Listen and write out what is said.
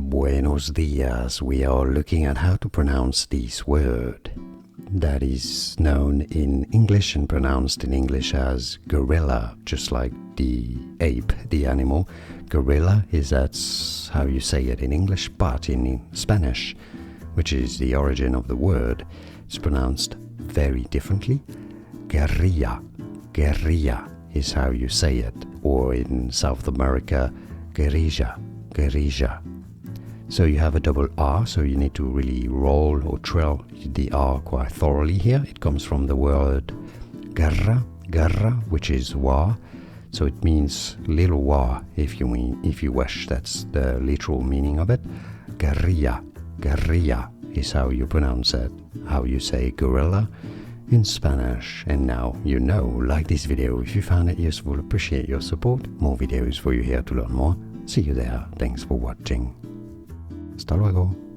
Buenos dias. We are looking at how to pronounce this word that is known in English and pronounced in English as gorilla, just like the ape, the animal. Gorilla that's how you say it in English, but in Spanish, which is the origin of the word, it's pronounced very differently. Guerrilla, guerrilla is how you say it, or in South America, guerrilla, guerrilla. So you have a double R, so you need to really roll or trill the R quite thoroughly here. It comes from the word garra, garra, which is wa. So it means little wa, if you wish. That's the literal meaning of it. Guerrilla, guerrilla is how you pronounce it, how you say gorilla in Spanish. And now you know. Like this video if you found it useful. Appreciate your support. More videos for you here to learn more. See you there. Thanks for watching. Hasta luego.